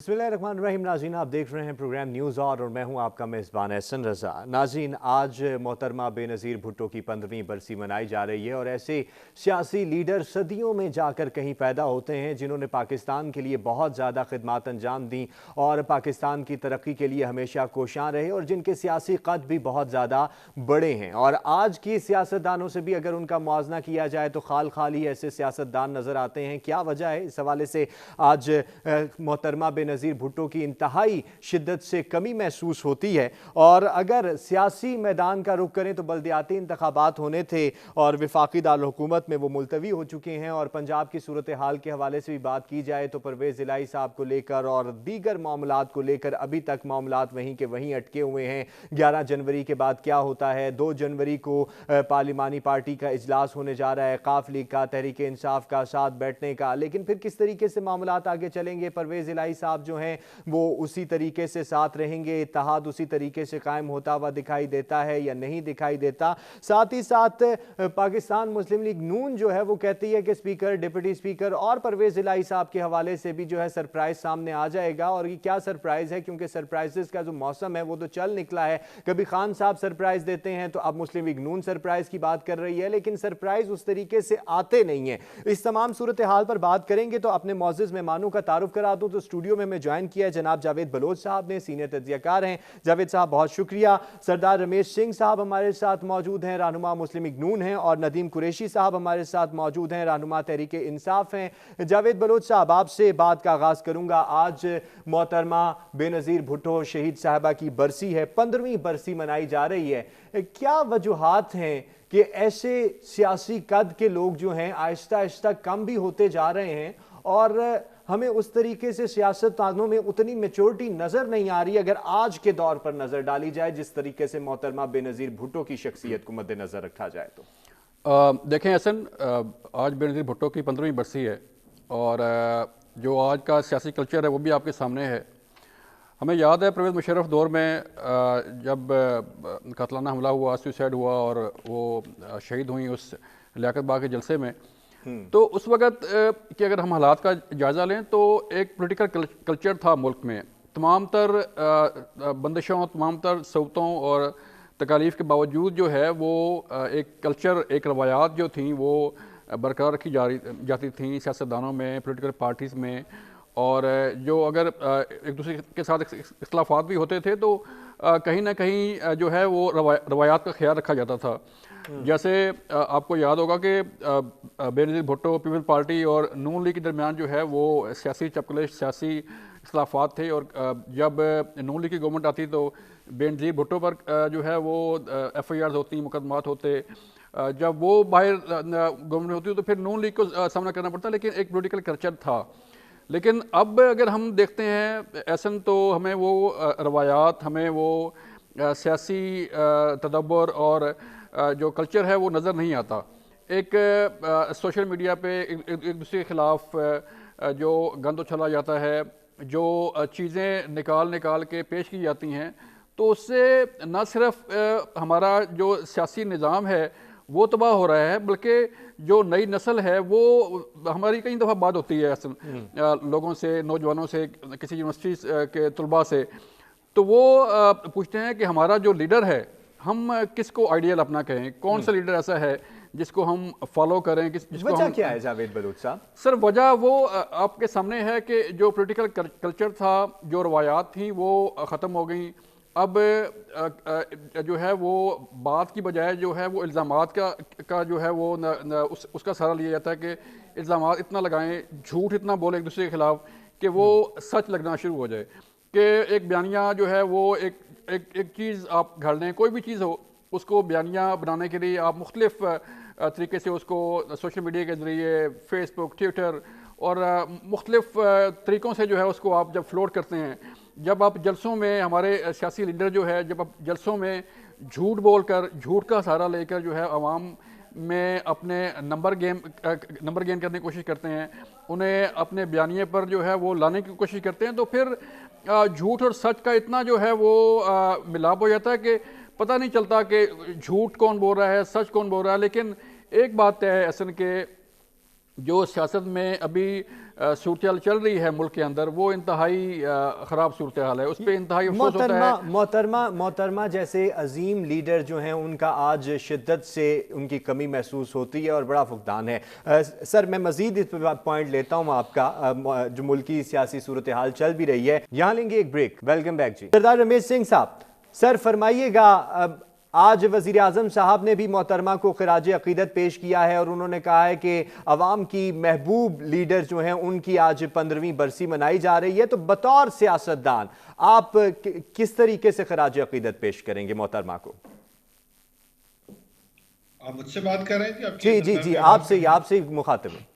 बिस्मिल्लाहिर्रहमानिर्रहीम। नाज़रीन, आप देख रहे हैं प्रोग्राम न्यूज़ और मैं हूं आपका मेज़बान एहसन रज़ा। नाज़रीन, आज मोहतरमा बेनज़ीर भुट्टो की 15वीं बरसी मनाई जा रही है और ऐसे सियासी लीडर सदियों में जाकर कहीं पैदा होते हैं जिन्होंने पाकिस्तान के लिए बहुत ज़्यादा खिदमत अंजाम दी और पाकिस्तान की तरक्की के लिए हमेशा कोशां रहे और जिनके सियासी कद भी बहुत ज़्यादा बड़े हैं। और आज की सियासतदानों से भी अगर उनका मुआवजा किया जाए तो खाल खाल ही ऐसे सियासतदान नज़र आते हैं। क्या वजह है? इस हवाले से आज मोहतरमा बेनज़ीर भुट्टो की इंतहाई शिद्दत से कमी महसूस होती है। और अगर सियासी मैदान का रुख करें तो बल्दियाती इंतखाबात होने थे और वफाकी दारुल-हुकूमत में वो मुलतवी हो चुके हैं। और पंजाब की सूरत हाल के हवाले से भी बात की जाए तो परवेज़ इलाही साहब को लेकर और दीगर मामलात को लेकर अभी तक मामलात वहीं के वहीं अटके हुए हैं। 11 जनवरी के बाद क्या होता है? 2 जनवरी को पार्लिमानी पार्टी का इजलास होने जा रहा है, काफ लीग का, तहरीक इंसाफ का साथ बैठने का, लेकिन फिर किस तरीके से मामलात आगे चलेंगे? परवेज़ इलाही साहब जो हैं वो उसी तरीके से साथ रहेंगे? इत्तेहाद उसी तरीके से कायम होता हुआ दिखाई देता है या नहीं दिखाई देता? साथ ही साथ पाकिस्तान मुस्लिम लीग नून जो है वो कहती है कि स्पीकर, डिप्टी स्पीकर और परवेज़ इलाही साहब के हवाले से भी जो है सरप्राइज सामने आ जाएगा। और ये क्या सरप्राइज है? क्योंकि सरप्राइजेस का जो मौसम है वो तो चल निकला है। कभी खान साहब सरप्राइज देते हैं तो अब मुस्लिम लीग नून सरप्राइज की बात कर रही है, लेकिन सरप्राइज उस तरीके से आते नहीं है। इस तमाम सूरत हाल पर बात करेंगे तो अपने मौजूद मेहमानों का तारुफ करा दूं तो स्टूडियो में मैं ज्वाइन किया है जनाब जावेद बलोच साहब ने, सीनियर तज्जियाकार हैं। जावेद साहब बहुत शुक्रिया। सरदार रमेश सिंह साहब हमारे साथ मौजूद हैं, रहनुमा मुस्लिम लीग नून हैं। और नदीम कुरैशी साहब हमारे साथ मौजूद हैं, रहनुमा तहरीक इंसाफ हैं। जावेद बलोच साहब, आपसे बात का आगाज करूंगा। आज मोहतरमा बेनज़ीर भुट्टो शहीद साहबा की बरसी है, 15वीं बरसी मनाई जा रही है। क्या वजूहात हैं कि ऐसे सियासी कद के लोग जो हैं आहिस्ता आहिस्ता कम भी होते जा रहे हैं और हमें उस तरीके से सियासतदानों में उतनी मैच्योरिटी नजर नहीं आ रही अगर आज के दौर पर नजर डाली जाए जिस तरीके से मोहतरमा बेनज़ीर भुट्टो की शख्सियत को मद्देनजर रखा जाए तो? देखें हसन, आज बेनज़ीर भुट्टो की 15वीं बरसी है और जो आज का सियासी कल्चर है वो भी आपके सामने है। हमें याद है परवेज़ मुशर्रफ दौर में जब कातलाना हमला हुआ, सुसाइड हुआ और वो शहीद हुई उस लियाकत बाग के जलसे में, तो उस वक़्त कि अगर हम हालात का जायज़ा लें तो एक पॉलिटिकल कल्चर था मुल्क में। तमाम तर बंदिशों, तमाम तर सवतों और तकालीफ के बावजूद जो है वो एक कल्चर, एक रवायात जो थी वो बरकरार रखी जाती थी सियासतदानों में, पॉलिटिकल पार्टीज़ में। और जो अगर एक दूसरे के साथ इख्तलाफात भी होते थे तो कहीं ना कहीं जो है वो रवायात का ख्याल रखा जाता था। जैसे आपको याद होगा कि बेनज़ीर भुट्टो, पीपल्स पार्टी और नून लीग के दरमियान जो है वो सियासी चपकलेश, सियासी इख्तलाफात थे। और जब नून लीग की गवर्नमेंट आती तो बेनज़ीर भुट्टो पर जो है वो FIRs होती, मुकदमात होते। जब वो बाहर गवर्नमेंट होती तो फिर नून लीग को सामना करना पड़ता, लेकिन एक पॉलिटिकल कल्चर था। लेकिन अब अगर हम देखते हैं ऐसन तो हमें वो रवायात, हमें वो सियासी तदब्बर और जो कल्चर है वो नज़र नहीं आता। एक सोशल मीडिया पे एक दूसरे के ख़िलाफ़ जो गंद उछला जाता है, जो चीज़ें निकाल के पेश की जाती हैं, तो उससे न सिर्फ हमारा जो सियासी निज़ाम है वो तबाह हो रहा है, बल्कि जो नई नस्ल है वो हमारी कई दफ़ा बात होती है लोगों से, नौजवानों से, किसी यूनिवर्सिटी के तलबा से, तो वो पूछते हैं कि हमारा जो लीडर है हम किसको आइडियल अपना कहें, कौन सा लीडर ऐसा है जिसको हम फॉलो करें, जिसको वजह हम क्या है जावेद बलोच साहब? सर वजह वो आपके सामने है कि जो पॉलिटिकल कल्चर था, जो रवायात थी वो ख़त्म हो गई। अब जो है वो बात की बजाय जो है वो इल्ज़ामात का जो है वो उसका सहारा लिया जाता है कि इल्ज़ामात इतना लगाएं, झूठ इतना बोले एक दूसरे के ख़िलाफ़ कि वो सच लगना शुरू हो जाए। कि एक बयानिया जो है वो एक चीज़ आप घर लें, कोई भी चीज़ हो, उसको बयानिया बनाने के लिए आप मुख्तलिफ तरीके से उसको सोशल मीडिया के ज़रिए, फेसबुक, ट्विटर और मुख्तलिफ तरीक़ों से जो है उसको आप जब फ्लोट करते हैं, जब आप जलसों में, हमारे सियासी लीडर जो है जब आप जलसों में झूठ बोलकर, झूठ का सहारा लेकर जो है आवाम में अपने नंबर गेन करने की कोशिश करते हैं, उन्हें अपने बयानिए पर जो है वो लाने की कोशिश करते हैं, तो फिर झूठ और सच का इतना जो है वो मिलाप हो जाता है कि पता नहीं चलता कि झूठ कौन बोल रहा है, सच कौन बोल रहा है। लेकिन एक बात है असल के जो सियासत में अभी सूरत चल रही है मुल्क के अंदर, वो इंतहाई ख़राब सूरत हाल है। उस पर इंतहाई अफसोस होता है। मोहतरमा जैसे अजीम लीडर जो हैं उनका आज शिद्दत से उनकी कमी महसूस होती है और बड़ा फुकदान है। सर, मैं मजीद इस पर पॉइंट लेता हूँ आपका, जो मुल्की सियासी सूरत हाल चल भी रही है। यहाँ लेंगे एक ब्रेक। वेलकम बैक जी। सरदार रमेश सिंह साहब, सर फरमाइएगा, आज वज़ीर आज़म साहब ने भी मोहतरमा को खिराज अकीदत पेश किया है और उन्होंने कहा है कि अवाम की महबूब लीडर जो हैं उनकी आज 15वीं बरसी मनाई जा रही है। तो बतौर सियासतदान आप किस तरीके से खिराज अकीदत पेश करेंगे मोहतरमा को? आप मुझसे बात कर रहे हैं जी जी जी, आपसे मुखातिब है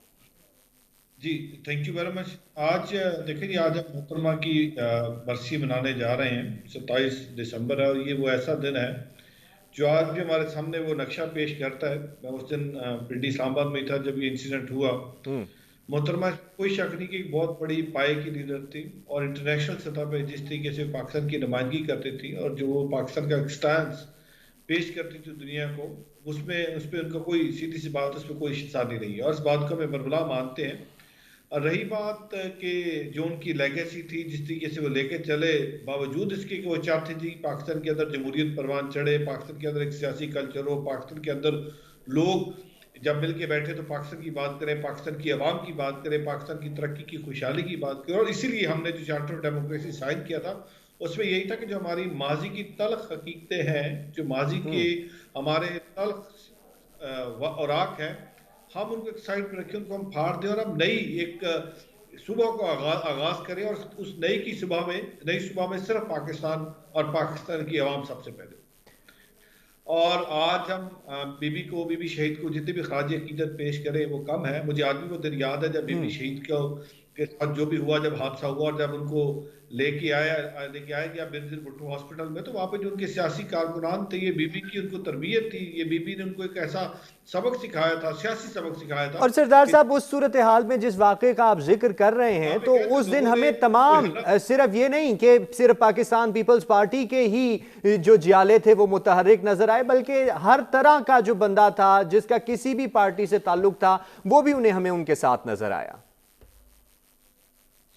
जी। Thank you very much. आज देखिए जी, आज हम मोहतरमा की बरसी मनाने जा रहे हैं। 27 दिसंबर है और ये वो ऐसा दिन है जो आज भी हमारे सामने वो नक्शा पेश करता है। मैं उस दिन पिंडी इस्लामाबाद में था जब ये इंसिडेंट हुआ। मोहतरमा कोई शक नहीं कि एक बहुत बड़ी पाए की लीडर थी और इंटरनेशनल सतह पे जिस तरीके से पाकिस्तान की नुमाइंदगी करती थी और जो वो पाकिस्तान का स्टैंड पेश करती थी दुनिया को, उस पर उनका कोई सीधी सी बात, उस पर कोई शिकसा नहीं रही है और इस बात को हमें बरबला मानते हैं। और रही बात कि जो उनकी लेगेसी थी, जिस तरीके से वो लेके चले, बावजूद इसके कि वो चाहते थे पाकिस्तान के अंदर जमहूरियत परवान चढ़े, पाकिस्तान के अंदर एक सियासी कल्चर हो, पाकिस्तान के अंदर लोग जब मिल के बैठे तो पाकिस्तान की बात करें, पाकिस्तान की आवाम की बात करें, पाकिस्तान की तरक्की की खुशहाली की बात करें। और इसीलिए हमने जो चार्टर ऑफ डेमोक्रेसी साइन किया था उसमें यही था कि जो हमारी माजी की तल्ख हकीकतें हैं, जो माजी के हमारे तल्ख औराक हैं, हम उनको एक साइड पर रखें, उनको हम फाड़ दें और हम नई एक सुबह को आगाज करें। और उस नई सुबह में सिर्फ पाकिस्तान और पाकिस्तान की आवाम सबसे पहले। और आज हम बीबी शहीद को जितने भी खराज अकीदत पेश करें वो कम है। मुझे आज भी वो दिन याद है जब बीबी शहीद के साथ जो भी हुआ, जब हादसा हुआ और जब उनको लेके आया गया बेनजीर भुट्टो हॉस्पिटल में, तो वहाँ पे जो उनके सियासी कारकुनान थे, ये बीबी की उनको तरबियत थी, ये बीबी ने उनको एक ऐसा सबक सिखाया था, सियासी सबक सिखाया था। और सरदार साहब, उस सूरत हाल में जिस वाक़े का आप जिक्र कर रहे हैं, तो उस दिन हमें तमाम, सिर्फ ये नहीं कि सिर्फ पाकिस्तान पीपल्स पार्टी के ही जो जियाले थे वो मुतहर्रिक नजर आए, बल्कि हर तरह का जो बंदा था जिसका किसी भी पार्टी से ताल्लुक था वो भी हमें उनके साथ नजर आया।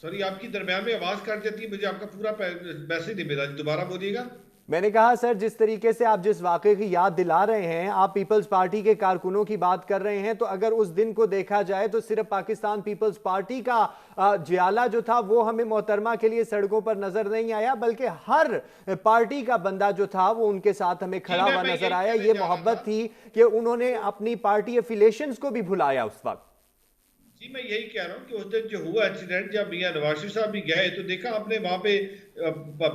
सॉरी, आपकी दरमियान में आवाज काट जाती है, मुझे आपका पूरा मैसेज नहीं मिला, दोबारा बोलिएगा। मैंने कहा सर, जिस तरीके से आप जिस वाक़े की याद दिला रहे हैं, आप पीपल्स पार्टी के कारकुनों की बात कर रहे हैं, तो अगर उस दिन को देखा जाए तो सिर्फ पाकिस्तान पीपल्स पार्टी का जियाला जो था वो हमें मोहतरमा के लिए सड़कों पर नजर नहीं आया, बल्कि हर पार्टी का बंदा जो था वो उनके साथ हमें खड़ा हुआ नजर आया। ये मोहब्बत थी कि उन्होंने अपनी पार्टी एफिलिएशंस को भी भुलाया उस वक्त। जी, मैं यही कह रहा हूँ कि उस दिन जो हुआ इंसिडेंट, जब मियां नवाज शरीफ साहब भी गए तो देखा आपने वहां पे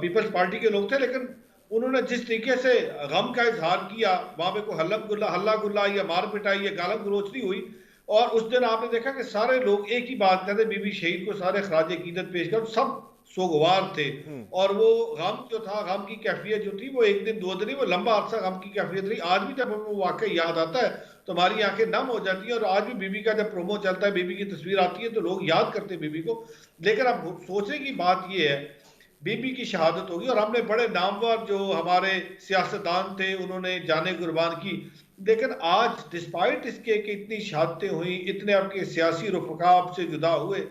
पीपल्स पार्टी के लोग थे, लेकिन उन्होंने जिस तरीके से गम का इजहार किया, वहां पे कोई हल्ला गुल्ला या मार पिटाई या गालम गलोच नहीं हुई। और उस दिन आपने देखा कि सारे लोग एक ही बात करते, बीबी शहीद को सारे खराज अकीदत पेश कर, सब सोगवार थे। और वो गम जो था, गम की कैफियत जो थी, वो एक दिन दो दिन, वो लंबा अरसा गम की कैफियत रही। आज भी जब हमें वो वाकई याद आता है तो हमारी आंखें नम हो जाती हैं। और आज भी बीबी का जब प्रोमो चलता है, बीबी की तस्वीर आती है तो लोग याद करते हैं बीबी को। लेकिन अब सोचने की बात ये है, बीबी की शहादत होगी और हमने बड़े नामवर जो हमारे सियासतदान थे उन्होंने जाने कुर्बान की, लेकिन आज डिस्पाइट इसके कि इतनी शहादतें हुई, इतने आपके सियासी रुफका आपसे जुदा हुए,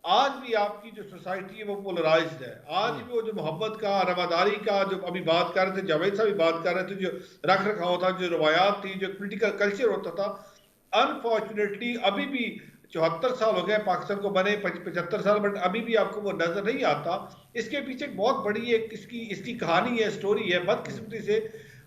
आज भी आपकी जो सोसाइटी है वो पोलराइज्ड है। आज भी वो जो मोहब्बत का, रवादारी का, जो अभी बात कर रहे थे, जावेद साहब भी बात कर रहे थे, जो रख रखाव था, जो रवायात थी, जो पोलिटिकल कल्चर होता था, अनफॉर्चुनेटली अभी भी 74 साल हो गए पाकिस्तान को बने, 75 साल, बट अभी भी आपको वो नजर नहीं आता। इसके पीछे बहुत बड़ी एक इसकी कहानी है, स्टोरी है। बदकिस्मती से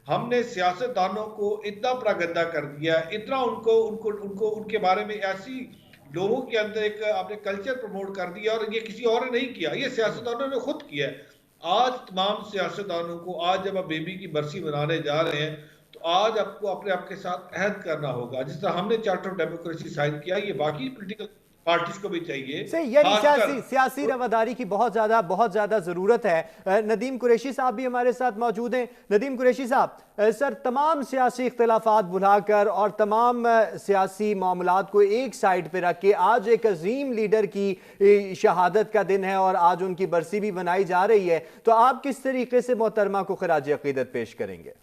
हमने सियासतदानों को इतना प्रागंदा कर दिया, इतना उनके बारे में ऐसी लोगों के अंदर एक आपने कल्चर प्रमोट कर दिया, और ये किसी और ने नहीं किया, ये सियासतदानों ने खुद किया है। आज तमाम सियासतदानों को, आज जब आप बेबी की बरसी मनाने जा रहे हैं, तो आज आपको अपने आप के साथ अहद करना होगा, जिस तरह हमने चार्टर ऑफ डेमोक्रेसी साइन किया, ये बाकी पॉलिटिकल पार्टीज को भी चाहिए। यानी सियासी रवादारी की बहुत ज्यादा जरूरत है। नदीम कुरैशी साहब भी हमारे साथ मौजूद हैं। नदीम कुरैशी साहब, सर, तमाम सियासी इख्तिलाफात भुलाकर और तमाम सियासी मामलात को एक साइड पे रख के आज एक अजीम लीडर की शहादत का दिन है और आज उनकी बरसी भी मनाई जा रही है, तो आप किस तरीके से मोहतरमा को खराज अकीदत पेश करेंगे?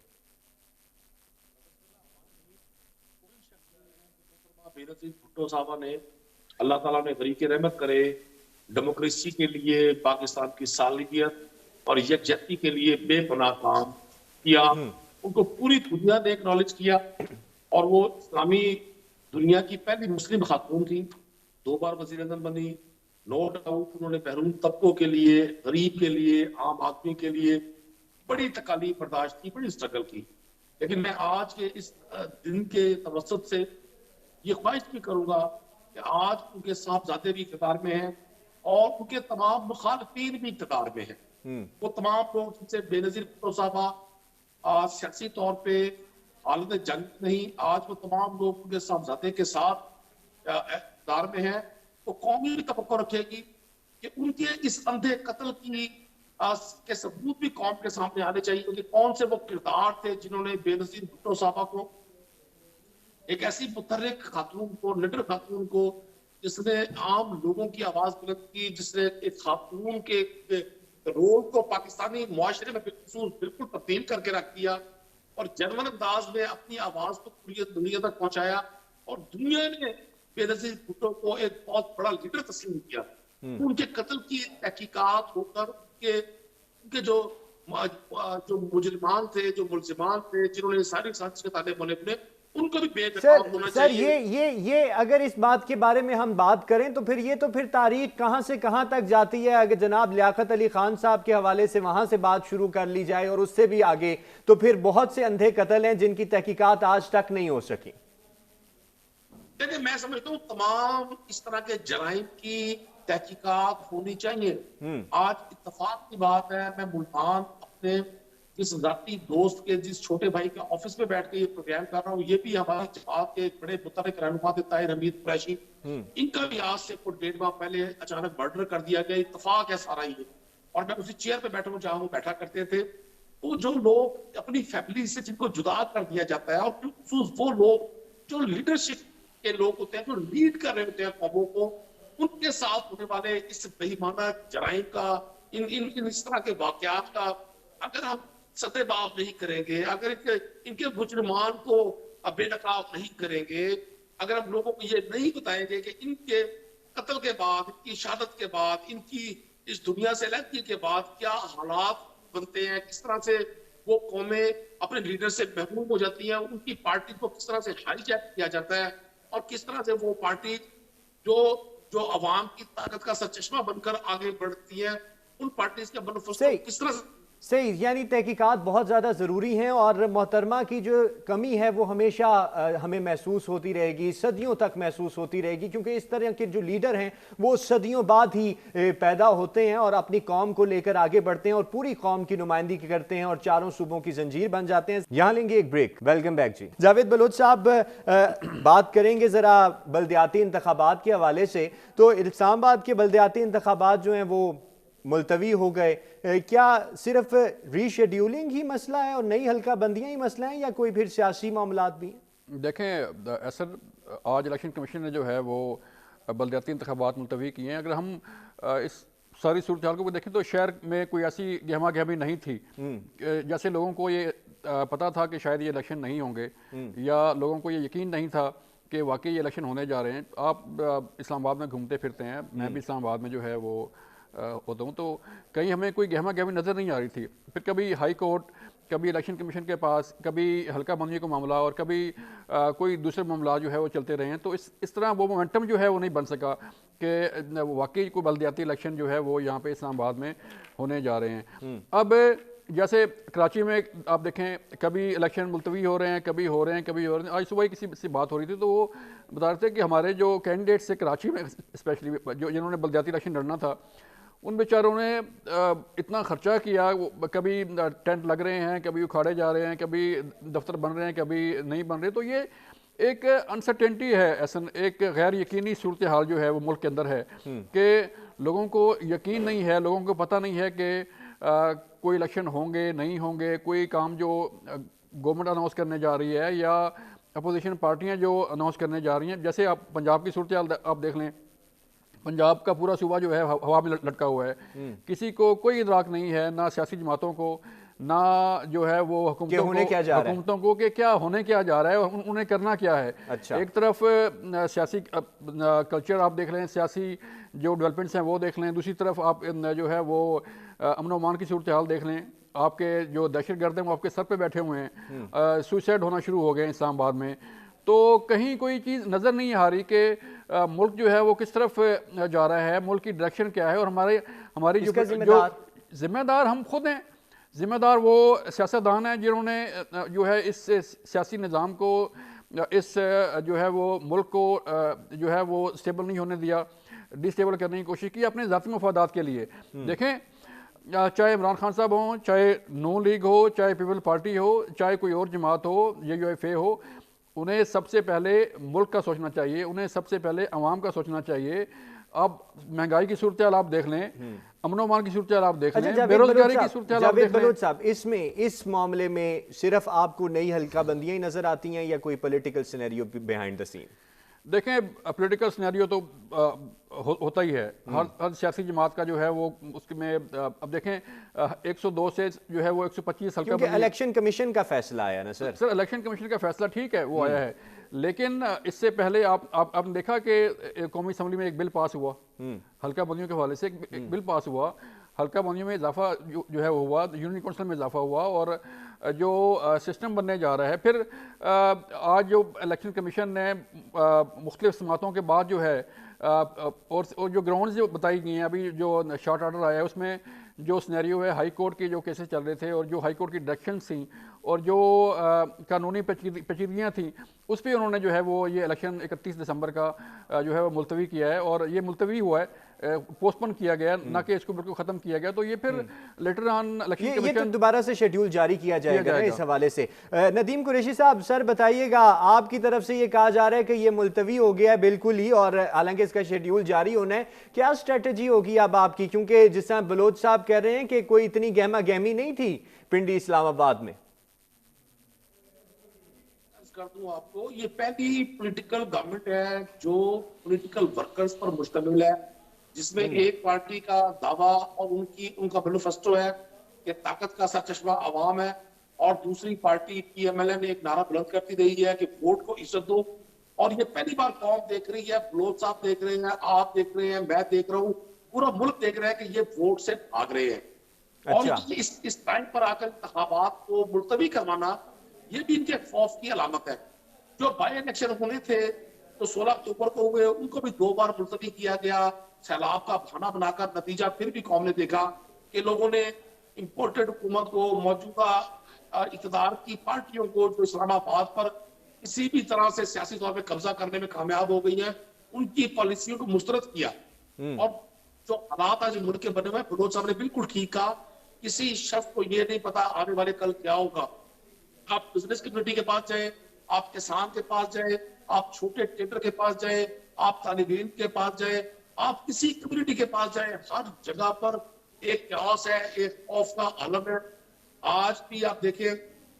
बेनजीर भुट्टो साहब ने, अल्लाह ताला ने गरीक रहमत करे, डेमोक्रेसी के लिए पाकिस्तान की सालियत और यकजहती के लिए बेपनाह काम किया। उनको पूरी दुनिया ने एक्नॉलेज किया और वो इस्लामी दुनिया की पहली मुस्लिम खातून थी, 2 बार वज़ीर आज़म बनी। नो डाउट उन्होंने महरूम तबकों के लिए, गरीब के लिए, आम आदमी के लिए बड़ी तकालीफ बर्दाश्त की, बड़ी स्ट्रगल की। लेकिन मैं आज के इस दिन के तवसत से ये ख्वाहिश भी करूंगा कि आज उनके साहबजादे भी इक़्तिदार में हैं और उनके तमाम मुखालिफिन भी इक़्तिदार में हैं। वो तमाम लोग जिनसे बेनजीर भुट्टो साहबा आज सियासी तौर पे हालत जंग नहीं, आज वो तमाम लोग उनके साहबजादे के साथ इक़्तिदार में हैं। तो कौम भी तवक्को रखेगी कि उनके इस अंधे कत्ल की के सबूत भी कौम के सामने आने चाहिए, क्योंकि कौन से वो किरदार थे जिन्होंने बेनजीर भुट्टो साहबा को, एक ऐसी मुतहर्रिक खातून को, निडर खातून को, जिसने आम लोगों की आवाज बुलंद की, जिसने एक खातून के रोल को पाकिस्तानी मुआशरे में बिल्कुल तब्दील करके रख दिया और जनवन अंदाज में अपनी आवाज को पूरी दुनिया तक पहुंचाया और दुनिया ने बेनजीर भुट्टो को एक बहुत बड़ा लीडर तस्लीम किया। उनके कत्ल की तहकीकात होकर उनके जो मुजरिमान थे, जो मुल्जिमान थे, जिन्होंने सारी साजिश के ताले बने अपने, उनको भी बेनकाब होना चाहिए। सर ये अगर इस बात के बारे में हम बात करें तो फिर तारीख कहां से कहां तक जाती है। अगर जनाब लियाकत अली खान साहब के हवाले से वहां से बात शुरू कर ली जाए और उससे भी आगे, तो फिर बहुत से अंधे कत्ल हैं जिनकी तहकीकात आज तक नहीं हो सकी। देखिए, मैं समझता हूँ तमाम इस तरह के जराइम की तहकीकात होनी चाहिए। आज इत्तेफाक की बात है, मैं मुल्तान अपने जिस जाती दोस्त के, जिस छोटे भाई के ऑफिस में बैठ के ये प्रोग्राम कर रहा हूँ, ये भी हमारे जमात के बड़े मुतहर्रिक रहनुमा ताहिर हमीद कुरैशी, इनका भी आज से कुछ 1.5 माह पहले अचानक मर्डर कर दिया गया। इत्तेफाक है सारा ये, और मैं उसी चेयर पे बैठा हूँ जहाँ वो बैठा करते थे। तो जो लोग अपनी फैमिली से जिनको जुदा कर दिया जाता है, और वो लोग जो लीडरशिप के लोग होते हैं, जो लीड कर रहे होते हैं कौमों को, उनके साथ होने वाले इस बेईमाना जराइम का, इन इस तरह के वाकयात का अगर हम सतेबाब नहीं करेंगे, अगर इनके मुजरिमान को बेनकाब नहीं करेंगे, अगर हम लोगों को ये नहीं बताएंगे कि इनके कत्ल के बाद, इनकी शहादत के बाद, इनकी इस दुनिया से अलग के बाद क्या हालात बनते हैं, किस तरह से वो कौमें अपने लीडर से महरूम हो जाती हैं, उनकी पार्टी को किस तरह से हाईजैक किया जाता है और किस तरह से वो पार्टी जो अवाम की ताकत का सचश्मा बनकर आगे बढ़ती है, उन पार्टीज के मैनिफेस्टो किस तरह से सही, यानी तहकीकात बहुत ज़्यादा ज़रूरी हैं और मोहतरमा की जो कमी है वो हमेशा हमें महसूस होती रहेगी, सदियों तक महसूस होती रहेगी, क्योंकि इस तरह के जो लीडर हैं वो सदियों बाद ही पैदा होते हैं और अपनी कौम को लेकर आगे बढ़ते हैं और पूरी कौम की नुमाइंदगी करते हैं और चारों सूबों की जंजीर बन जाते हैं। यहाँ लेंगे एक ब्रेक। वेलकम बैक जी। जावेद बलोच साहब, बात करेंगे ज़रा बल्दियाती इंतखाबात के हवाले से। तो इस्लामाबाद के बल्दियाती इंतखाबात जो हैं वो मुलतवी हो गए, क्या सिर्फ रीशेड्यूलिंग ही मसला है और नई हल्का बंदियाँ ही मसला है या कोई फिर सियासी मामलात भी हैं? देखें असर आज इलेक्शन कमीशन ने जो है वो बल्दियाती इंतखाबात मुलतवी किए हैं। अगर हम इस सारी सूरत हाल को देखें तो शहर में कोई ऐसी गहमा गहमी नहीं थी, जैसे लोगों को ये पता था कि शायद ये इलेक्शन नहीं होंगे या लोगों को ये यकीन नहीं था कि वाकई ये इलेक्शन होने जा रहे हैं। आप इस्लामाबाद में घूमते फिरते हैं, मैं भी इस्लामाबाद में जो है वो होता हूँ, तो कहीं हमें कोई गहमा गहमी नज़र नहीं आ रही थी। फिर कभी हाई कोर्ट, कभी इलेक्शन कमीशन के पास, कभी हल्का बंदी का मामला और कभी कोई दूसरे मामला जो है वो चलते रहे हैं। तो इस तरह वो मोमेंटम जो है वो नहीं बन सका कि वाकई कोई बल्दियाती इलेक्शन जो है वो यहाँ पे इस्लामाबाद में होने जा रहे हैं। अब जैसे कराची में आप देखें कभी इलेक्शन मुलतवी हो रहे हैं, कभी हो रहे हैं, कभी हो रहे हैं। आज सुबह किसी से बात हो रही थी तो वो बता रहे थे कि हमारे जो कैंडिडेट्स थे कराची में स्पेशली जो जिन्होंने बल्दियाती इलेक्शन लड़ना था, उन बेचारों ने इतना खर्चा किया, कभी टेंट लग रहे हैं, कभी उखाड़े जा रहे हैं, कभी दफ्तर बन रहे हैं, कभी नहीं बन रहे। तो ये एक अनसर्टेनिटी है, ऐसा एक गैर यकीनी सूरत हाल जो है वो मुल्क के अंदर है कि लोगों को यकीन नहीं है, लोगों को पता नहीं है कि कोई इलेक्शन होंगे नहीं होंगे, कोई काम जो गवर्नमेंट अनाउंस करने जा रही है या अपोजिशन पार्टियां जो अनाउंस करने जा रही हैं। जैसे आप पंजाब की सूरत हाल आप देख लें, पंजाब का पूरा सूबा जो है हवा में लटका हुआ है, किसी को कोई इदराक नहीं है, ना सियासी जमातों को, ना जो है वो हुकूमतों होने क्या जा रहा है, हुकूमतों को कि क्या होने क्या जा रहा है, उन्हें करना क्या है। अच्छा। एक तरफ सियासी कल्चर आप देख लें, सियासी जो डेवलपमेंट्स हैं वो देख लें, दूसरी तरफ आप जो है वो अमन अमान की सूरत हाल देख लें। आपके जो दहशतगर्द हैं वो आपके सर पे बैठे हुए हैं, सुसाइड होना शुरू हो गए इस्लामाबाद में। तो कहीं कोई चीज़ नज़र नहीं आ रही कि मुल्क जो है वो किस तरफ जा रहा है, मुल्क की डायरेक्शन क्या है। और हमारी जो जिम्मेदार हम खुद हैं, जिम्मेदार वो सियासतदान हैं जिन्होंने जो है इस सियासी निज़ाम को, इस जो है वो मुल्क को जो है वो स्टेबल नहीं होने दिया, डिस्टेबल करने की कोशिश की अपने ज़ाती मफादात के लिए। देखें, चाहे इमरान खान साहब हों, चाहे नून लीग हो, चाहे पीपल पार्टी हो, चाहे कोई और जमात हो, UFA हो, उन्हें सबसे पहले मुल्क का सोचना चाहिए, उन्हें सबसे पहले अवाम का सोचना चाहिए। अब महंगाई की सूरत हाल आप देख लें, अमनो अमान की सूरत हाल आप देख लें, बेरोजगारी की सूरत हाल आप देख लें। साहब, इसमें इस मामले में सिर्फ आपको नई हल्का बंदियां ही नजर आती हैं या कोई political scenario behind the scene? देखें, पॉलिटिकल सिनेरियो तो होता ही है, हर सियासी जमात का जो है वो उसमें। अब देखें 102 से जो है वो 125 हल्का, क्योंकि इलेक्शन कमीशन का फैसला आया ना सर। इलेक्शन कमीशन का फैसला ठीक है वो आया है, लेकिन इससे पहले आपने देखा कि कौमी असम्बली में एक बिल पास हुआ, हल्का बंदियों के हवाले से एक बिल पास हुआ। हल्का बंदियों में इजाफा जो है वो हुआ, यूनियन काउंसिल में इजाफा हुआ और जो सिस्टम बनने जा रहा है। फिर आज जो इलेक्शन कमीशन ने मुख्तलिफ समातों के बाद जो है और जो ग्राउंड्स जो बताई गई हैं, अभी जो शॉर्ट ऑर्डर आया है उसमें जो सिनेरियो है, हाई कोर्ट के जो केसेस चल रहे थे और जो हाई कोर्ट की डायरेक्शंस थी और जो कानूनी पेचीदगियाँ थी, उस पर उन्होंने जो है वो ये इलेक्शन 31 दिसंबर का जो है वो मुलतवी किया है। और ये मुलतवी हुआ है, पोस्टपोन किया गया, ना कि इसको बिल्कुल खत्म किया गया। तो ये फिर लेटर ऑन इलेक्शन कमीशन तो दोबारा से शेड्यूल जारी किया जाएगा इस हवाले से। नदीम कुरैशी साहब, सर बताइएगा, आपकी तरफ से ये कहा जा रहा है कि ये मुलतवी हो गया है बिल्कुल ही, और हालांकि इसका शेड्यूल जारी होना है, क्या स्ट्रेटजी होगी अब आपकी? क्योंकि जिस तरह बलोच साहब कह रहे हैं कि कोई इतनी गहमा गहमी नहीं थी पिंडी इस्लामाबाद में। कर दूं आपको, ये पहली पॉलिटिकल गवर्नमेंट है जो पॉलिटिकल वर्कर्स पर मुश्तमिल है, जिसमें एक पार्टी का दावा और उनका मैनिफेस्टो है कि ताकत का सरचश्मा अवाम है, और दूसरी पार्टी PMLN ने एक नारा बुलंद करती रही है कि वोट को इज्जत दो। और ये पहली बार कौम देख रही है, बलोच साहब देख रहे हैं, आप देख रहे हैं, मैं देख रहा हूँ, पूरा मुल्क देख रहा है कि ये वोट से भाग रहे हैं। अच्छा। और इस टाइम पर आकर इंतखाबात को मुलतवी करवाना, ये भी इनके खौफ की अलामत है। जो बाई इलेक्शन होने थे तो 16 अक्टूबर को हुए, उनको भी 2 बार मुलतवी किया गया, सैलाब का बहाना बनाकर। नतीजा फिर भी कौम ने देखा कि लोगों ने इंपोर्टेड हुकूमत को, मौजूदा इक़्तिदार की पार्टियों को जो इस्लामाबाद पर किसी भी तरह से सियासी तौर पर कब्जा करने में कामयाब हो गई है, उनकी पॉलिसियों को मुस्तरद किया। और जो हालात आज मुल्क के बने हुए, बलोच साहब ने बिल्कुल ठीक कहा, किसी शख्स को ये नहीं पता आने वाले कल क्या होगा। आप बिजनेस कम्युनिटी के पास जाए, आप किसान के पास जाए, आप छोटे ट्रेडर के पास जाए, आप तालिब इल्म के पास जाए, आप किसी कम्युनिटी के पास जाए, हर जगह पर एक क्यास है, एक खौफ का आलम है। आज भी आप देखें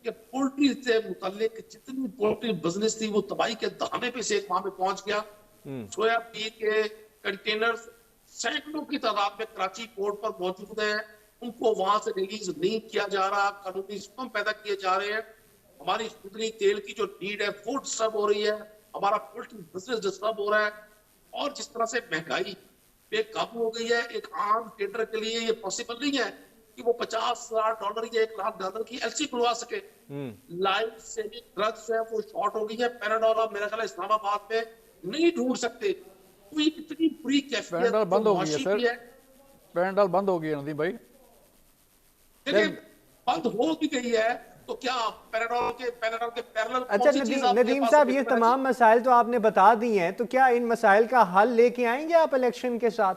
कि पोल्ट्री से मुताल्लिक जितनी पोल्ट्री बिजनेस थी वो तबाही के दहाने पे से एक वहां पे पहुंच गया। सोयाबीन के कंटेनर्स सैकड़ों की तादाद में कराची पोर्ट पर मौजूद है, उनको वहां से रिलीज नहीं किया जा रहा, कानूनी सिस्टम पैदा किए जा रहे हैं। हमारी खुदरी तेल की जो नीड है वो डिस्टर्ब हो रही है, हमारा पोल्ट्री बिजनेस डिस्टर्ब हो रहा है। और जिस तरह से महंगाई बेकाबू हो गई है, एक आम ट्रेडर के लिए ये पॉसिबल नहीं है कि वो $50,000 या $1,00,000 की LC खुलवा सके। लाइफ सेविंग ड्रग्स है वो शॉर्ट हो गई है। पैराडोल मेरा ख्याल इस्लामाबाद में नहीं ढूंढ सकते। कोई इतनी बुरी कैफियत बंद हो गई है सर, पैराडोल बंद हो गई है नदीम भाई। देखिए बंद हो भी गई है तो क्या पैराडोल के पैरेलल? अच्छा नदीम साहब, ये तमाम मसाइल तो आपने बता दी हैं, तो क्या इन मसाइल का हल लेके आएंगे आप इलेक्शन के साथ?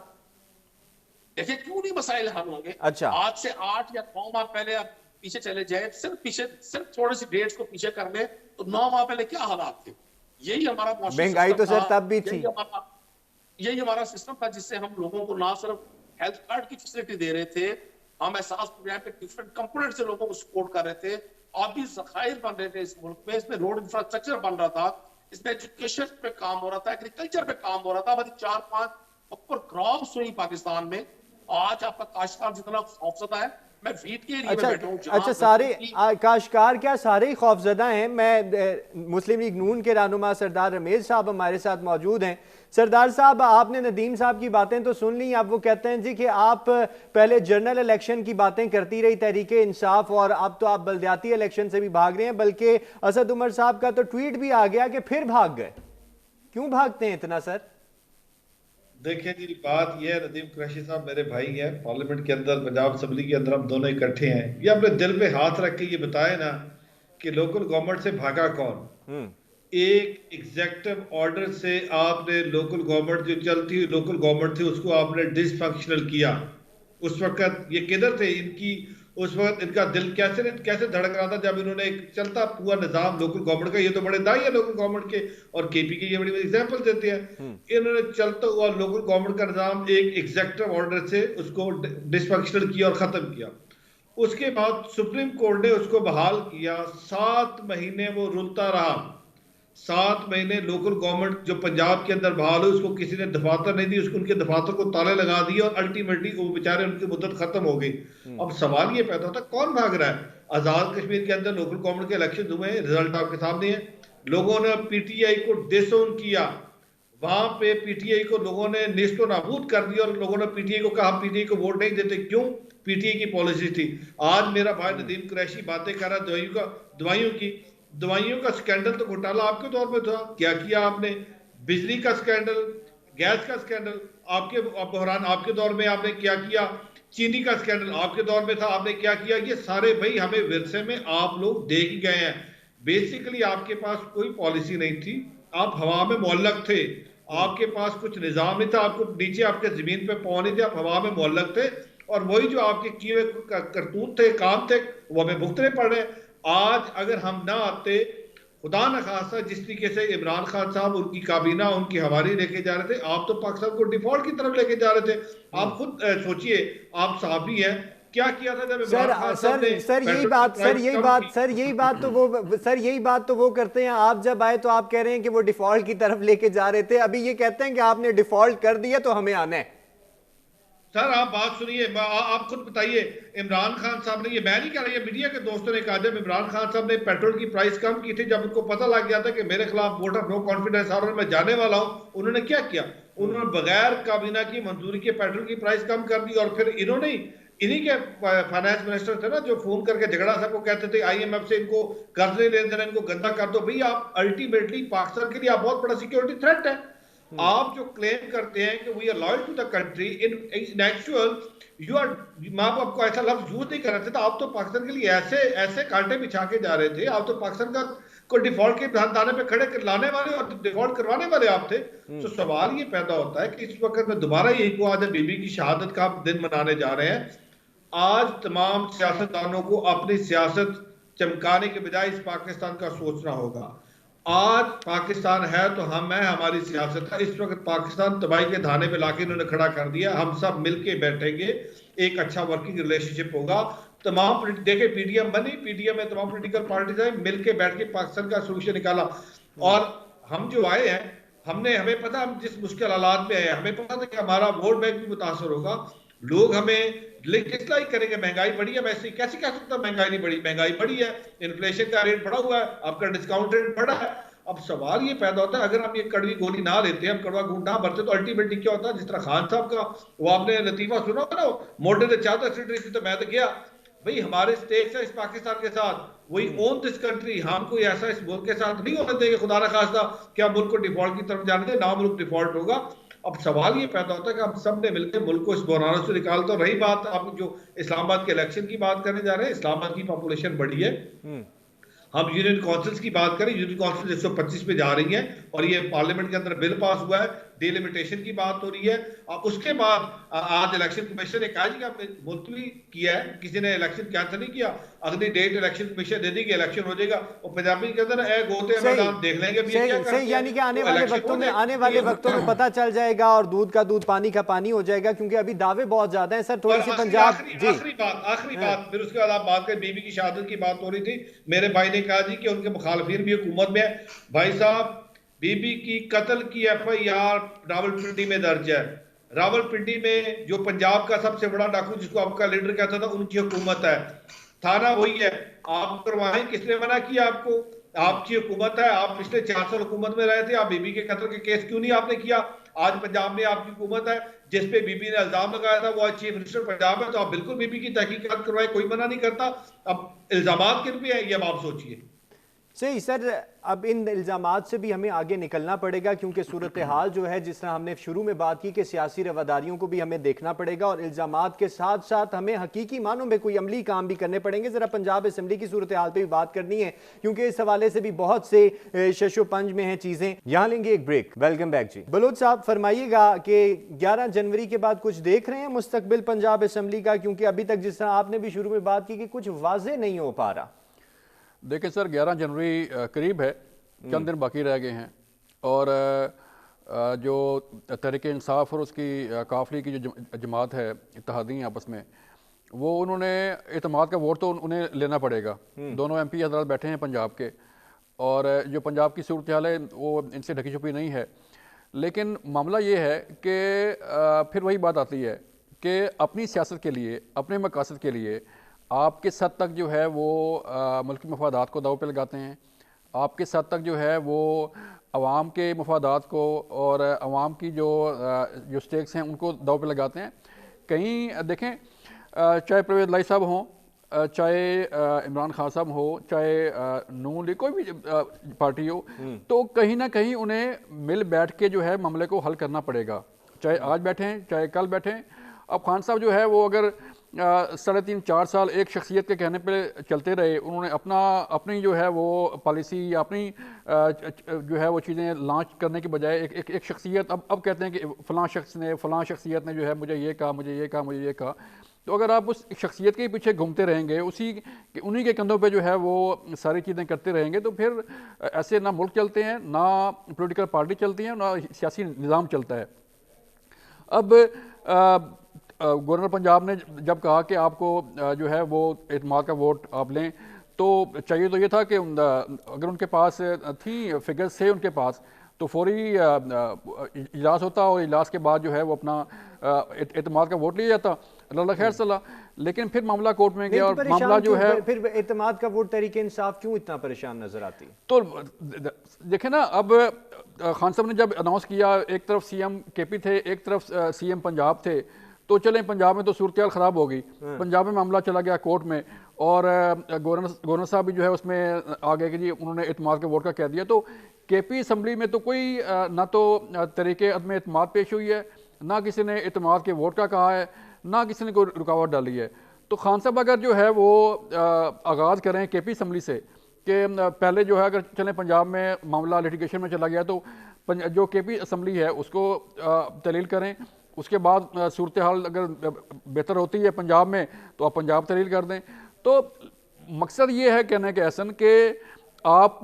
देखिए क्यों नहीं मसाइल हल होंगे। अच्छा, आज से 8 या 9 माह पहले आप पीछे चले जाए, सिर्फ थोड़ी सी डेट्स को पीछे कर ले तो 9 माह पहले क्या हालात थे। यही हमारा महंगाई तो सर तब भी थी, यही हमारा सिस्टम था जिससे हम लोगों को ना सिर्फ हेल्थ कार्ड की फैसिलिटी दे रहे थे, हम एहसास प्रोग्राम पे डिफरेंट कंपोनेंट से लोगों को सपोर्ट कर रहे थे। आप भी ज़खायर बन रहे थे इस मुल्क में, इसमें रोड इंफ्रास्ट्रक्चर बन रहा था, इसमें एजुकेशन पे काम हो रहा था, एग्रीकल्चर पे काम हो रहा था। हमारी 4-5 ऊपर क्रॉप्स हुई पाकिस्तान में। आज आपका काश्तकार जितना खौफजदा है, मैं फीड के एरिया में बैठा हूँ। अच्छा, सारे काश्तकार क्या सारे ही खौफजदा हैं? मैं मुस्लिम लीग नून के रहनुमा सरदार रमेश साहब हमारे साथ मौजूद हैं। सरदार साहब, आपने नदीम साहब की बातें तो सुन ली। अब वो कहते हैं जी कि आप पहले जनरल इलेक्शन की बातें करती रही तहरीक इंसाफ, और अब तो आप बल्दियाती इलेक्शन से भी भाग रहे हैं, बल्कि असद उमर साहब का तो ट्वीट भी आ गया कि फिर भाग गए। क्यों भागते हैं इतना सर? देखिए जी, बात यह है, नदीम कुरैशी साहब मेरे भाई हैं, पार्लियामेंट के अंदर, पंजाब असेंबली के अंदर हम दोनों इकट्ठे हैं। ये अपने दिल पे हाथ रख के ये बताए ना कि लोकल गवर्नमेंट से भागा कौन। एक एग्जेक्टिव ऑर्डर से आपने लोकल गवर्नमेंट, जो चलती हुई लोकल गवर्नमेंट थी, उसको आपने डिसफंक्शनल किया। उस वक्त ये किधर थे इनकी? उस वक्त इनका दिल कैसे धड़क रहा था जब इन्होंने एक चलता पूरा निजाम लोकल गवर्नमेंट का, ये तो बड़े दाई है लोकल गवर्नमेंट के, और केपी के ये बड़ी एग्जांपल देते हैं। इन्होंने चलता हुआ लोकल गवर्नमेंट का निजाम एक एग्जेक्टिव ऑर्डर से उसको डिसफंक्शनल किया और खत्म किया। उसके बाद सुप्रीम कोर्ट ने उसको बहाल किया। 7 महीने वो रुलता रहा। 7 महीने लोकल गवर्नमेंट जो पंजाब के अंदर बहाल हुई, उसको किसी ने दफातर नहीं दी, उसको उनके दफातर को ताले लगा दिए, और अल्टीमेटली वो बेचारे उनकी मुद्दत खत्म हो गई। अब सवाल ये पैदा होता है कौन भाग रहा है? आजाद कश्मीर के अंदर लोकल गवर्नमेंट के इलेक्शन हुए, रिजल्ट आपके सामने है। लोगों ने पीटीआई को डिसोन किया, वहां पे पीटीआई को लोगों ने नेस्तो नाबूद कर दिया, और लोगों ने पीटीआई को कहा पीटीआई को वोट नहीं देते। क्यों? पीटीआई की पॉलिसी थी। आज मेरा भाई नदीम कुरैशी बातें कर रहा है दवाइयों का स्कैंडल, तो घोटाला आपके दौर में था। क्या किया आपने? बिजली का स्कैंडल, गैस का स्कैंडल आपके बहरान आपके दौर में आपने क्या किया? चीनी का स्कैंडल आपके दौर में था, आपने क्या किया? ये सारे भाई हमें विरसे में आप लोग दे ही गए हैं। बेसिकली आपके पास कोई पॉलिसी नहीं थी, आप हवा में मुअल्लक थे। आपके पास कुछ निजाम नहीं था, आपको नीचे आपके जमीन पे पाँव नहीं थे, आप हवा में मुअल्लक थे, और वही जो आपके किए करतूत थे, काम थे, वो हमें भुगतने पड़ रहे हैं। आज अगर हम ना आते, खुदा न खासा जिस तरीके से इमरान खान साहब, उनकी काबीना, उनकी हवारी लेके जा रहे थे, आप तो पाकिस्तान को डिफॉल्ट की तरफ लेके जा रहे थे। आप खुद सोचिए, आप साहबी हैं, क्या किया था जब यही बात तो वो करते हैं। आप जब आए तो आप कह रहे हैं कि वो डिफॉल्ट की तरफ लेके जा रहे थे, अभी ये कहते हैं कि आपने डिफॉल्ट कर दिया तो हमें आना है। सर आप बात सुनिए, आप खुद बताइए। इमरान खान साहब ने, ये मैं नहीं कह रहा, ये मीडिया के दोस्तों ने कहा, जब इमरान खान साहब ने पेट्रोल की प्राइस कम की थी, जब उनको पता लग गया था कि मेरे खिलाफ वोट ऑफ नो कॉन्फिडेंस आ रहा है, मैं जाने वाला हूं, उन्होंने क्या किया? उन्होंने बगैर काबीना की मंजूरी के पेट्रोल की प्राइस कम कर दी। और फिर इन्होंने, इन्हीं के फाइनेंस मिनिस्टर थे ना जो फोन करके झगड़ा साहब को कहते थे IMF से इनको कर्ज नहीं लेने देना, इनको गंदा कर दो। भाई आप अल्टीमेटली पाकिस्तान के लिए आप बहुत बड़ा सिक्योरिटी थ्रेट है। आप जो क्लेम करते हैं कि we are loyal to the country, in actual you are, मैं आपको ऐसा लफ्ज यूज नहीं कर रहे थे, तो आप तो पाकिस्तान के लिए ऐसे ऐसे कांटे बिछा के जा रहे थे। आप तो पाकिस्तान का को डिफॉल्ट के दाने पे खड़े लाने वाले और डिफॉल्ट करवाने वाले आप थे। तो सवाल ये पैदा होता है कि इस वक्त में दोबारा यही को आज बीबी की शहादत का दिन मनाने जा रहे हैं। आज तमाम सियासतदानों को अपनी सियासत चमकाने के बजाय इस पाकिस्तान का सोचना होगा। आज पाकिस्तान है तो हम है, हमारी सियासत है। इस वक्त पाकिस्तान तबाही के धाने पे लाके इन्होंने खड़ा कर दिया। हम सब मिलके बैठेंगे, एक अच्छा वर्किंग रिलेशनशिप होगा। तमाम देखे पीडीएम बनी, पीडीएम में तमाम पॉलिटिकल पार्टीज हैं, मिलके बैठ के पाकिस्तान का सोल्यूशन निकाला। और हम जो आए हैं, हमें पता, हम जिस मुश्किल हालात में आए, हमें पता था कि हमारा वोट बैंक भी मुतासर होगा। लोग हमें कितना ही करेंगे, महंगाई बढ़ी है, वैसे कैसे कह सकता महंगाई नहीं बढ़ी? महंगाई बढ़ी है, इन्फ्लेशन का रेट बढ़ा हुआ है, आपका डिस्काउंट रेट बढ़ा है। अब सवाल ये पैदा होता है, अगर हम ये कड़वी गोली ना लेते, हम कड़वा घूंट ना भरते, तो अल्टीमेटली क्या होता है? जिस तरह खान साहब का वो आपने लतीफा सुना होगा ना, मोटे ने चाहता सेक्रेटरी तो मैं तो गया। भाई हमारे स्टेक्स है इस पाकिस्तान के साथ, वही ओन दिस कंट्री। हम कोई ऐसा इस मुल्क के साथ नहीं होने देंगे खुदा ना खास्ता कि हम मुल्क को डिफॉल्ट की तरफ जाने दें, ना मुल्क डिफॉल्ट होगा। अब सवाल ये पैदा होता है कि हम सब ने मिलकर मुल्क को इस बहरान से निकाल। तो रही बात आप जो इस्लामाबाद के इलेक्शन की बात करने जा रहे हैं, इस्लामाबाद की पॉपुलेशन बढ़ी है, हम यूनियन काउंसिल्स की बात करें, यूनियन काउंसिल 125 पे जा रही है, और ये पार्लियामेंट के अंदर बिल पास हुआ है, डिलिमिटेशन की बात हो रही है। अब उसके बाद आज इलेक्शन कमीशन ने कहा कि आपने मुलतवी किया है, किसी ने इलेक्शन कैंसिल नहीं किया, अगली डेट इलेक्शन कमीशन दे देगी, इलेक्शन हो जाएगा। और पंजाबी के अंदर ए गोते मैदान देख लेंगे भी क्या करते हैं। यानी कि आने वाले वक्तों में पता चल जाएगा और दूध का दूध पानी का पानी हो जाएगा, क्योंकि अभी दावे बहुत ज्यादा हैं। सर थोड़ी सी पंजाब आखिरी बात, फिर उसके बाद आप बात करें, बीबी की शहादत की बात हो रही थी। मेरे भाई ने कहा जी कि उनके मुखालफिन भी हुकूमत में है। भाई साहब, बीबी की कत्ल की FIR रावलपिंडी में दर्ज है, रावलपिंडी में जो पंजाब का सबसे बड़ा डाकू जिसको आपका लीडर कहता था, उनकी हुकूमत है, थाना वही है, आप करवाएं, किसने मना किया आपको? आपकी हुकूमत है, आप पिछले 4 साल हुकूमत में रहे थे, आप बीबी के कत्ल के केस क्यों नहीं आपने किया? आज पंजाब में आपकी हुकूमत है, जिस पे बीबी ने इल्जाम लगाया था वो आज चीफ मिनिस्टर पंजाब है, तो आप बिल्कुल बीबी की तहकीकात करवाएं, कोई मना नहीं करता। अब इल्जामात किन पे है ये अब आप सोचिए। सही सर, अब इन इल्ज़ामात से भी हमें आगे निकलना पड़ेगा, क्योंकि सूरत हाल जो है, जिस तरह हमने शुरू में बात की कि सियासी रवादारियों को भी हमें देखना पड़ेगा और इल्ज़ामात के साथ साथ हमें हकीकी मानों में कोई अमली काम भी करने पड़ेंगे। ज़रा पंजाब असम्बली की सूरत हाल पर भी बात करनी है, क्योंकि इस हवाले से भी बहुत से शशो पंज में हैं चीज़ें। यहाँ लेंगे एक ब्रेक। वेलकम बैक जी। बलोच साहब, फरमाइएगा कि 11 जनवरी के बाद कुछ देख रहे हैं मुस्तकबिल पंजाब असम्बली का, क्योंकि अभी तक जिस तरह आपने भी शुरू में बात की कि कुछ वाजे नहीं हो पा रहा। देखिए सर, 11 जनवरी करीब है, चंद दिन बाकी रह गए हैं, और जो तहरीक इंसाफ और उसकी काफिले की जो जमात है, इत्तेहादी आपस में, वो उन्होंने एतमाद का वोट तो उन्हें लेना पड़ेगा। दोनों MP हज़रात बैठे हैं पंजाब के, और जो पंजाब की सूरत हाल है वो इनसे ढकी छुपी नहीं है। लेकिन मामला ये है कि फिर वही बात आती है कि अपनी सियासत के लिए, अपने मकासद के लिए आप किस हद तक जो है वो मुल्की मफादात को दाव पे लगाते हैं, आप किस हद तक जो है वो अवाम के मफादात को और अवाम की जो स्टेक्स हैं उनको दाव पे लगाते हैं। कहीं देखें, चाहे परवेज़ लाई साहब हों, चाहे इमरान खान साहब हो, चाहे नून लीग, कोई भी पार्टी हो, तो कहीं ना कहीं उन्हें मिल बैठ के जो है मामले को हल करना पड़ेगा, चाहे आज बैठें चाहे कल बैठें। अब खान साहब जो है वो अगर 3.5-4 साल एक शख्सियत के कहने पे चलते रहे, उन्होंने अपनी जो है वो पॉलिसी या अपनी जो है वो चीज़ें लॉन्च करने के बजाय एक शख्सियत अब कहते हैं कि फ़लाँ शख्सियत ने जो है मुझे ये कहा, मुझे ये कहा, मुझे ये कहा। तो अगर आप उस शख्सियत के पीछे घूमते रहेंगे, उन्हीं के कंधों पे जो है वो सारी चीज़ें करते रहेंगे, तो फिर ऐसे ना मुल्क चलते हैं, ना पॉलिटिकल पार्टी चलती हैं, ना सियासी निज़ाम चलता है। अब गवर्नर पंजाब ने जब कहा कि आपको जो है वो एतमाद का वोट आप लें, तो चाहिए तो ये था कि अगर उनके पास थी फिगर्स थे उनके पास, तो फौरी इजलास होता और इजलास के बाद जो है वो अपना एतमाद का वोट लिया जाता, अल्लाह खैर सलाह। लेकिन फिर मामला कोर्ट में गया और मामला जो है फिर एतमाद का वोट तहरीक इंसाफ क्यों इतना परेशान नजर आती? तो देखें ना, अब खान साहब ने जब अनाउंस किया, एक तरफ CM KP थे, एक तरफ CM पंजाब थे, तो चलें पंजाब में तो सूरत हाल ख़राब हो गई, पंजाब में मामला चला गया कोर्ट में, और गवर्नर साहब भी जो है उसमें आ गए कि जी उन्होंने एतमाद के वोट का कह दिया। तो KP असम्बली में तो कोई ना तो तरीके अदम एतमाद पेश हुई है, ना किसी ने एतमाद के वोट का कहा है, ना किसी ने कोई रुकावट डाली है। तो खान साहब अगर जो है वो आगाज़ करें KP असम्बली से कि पहले जो है अगर चलें पंजाब में मामला लिटिगेशन में चला गया, तो जो KP असम्बली है उसको तहलील करें, उसके बाद सूरत हाल अगर बेहतर होती है पंजाब में तो आप पंजाब तहलील कर दें। तो मकसद ये है कहने के एहसन कि आप,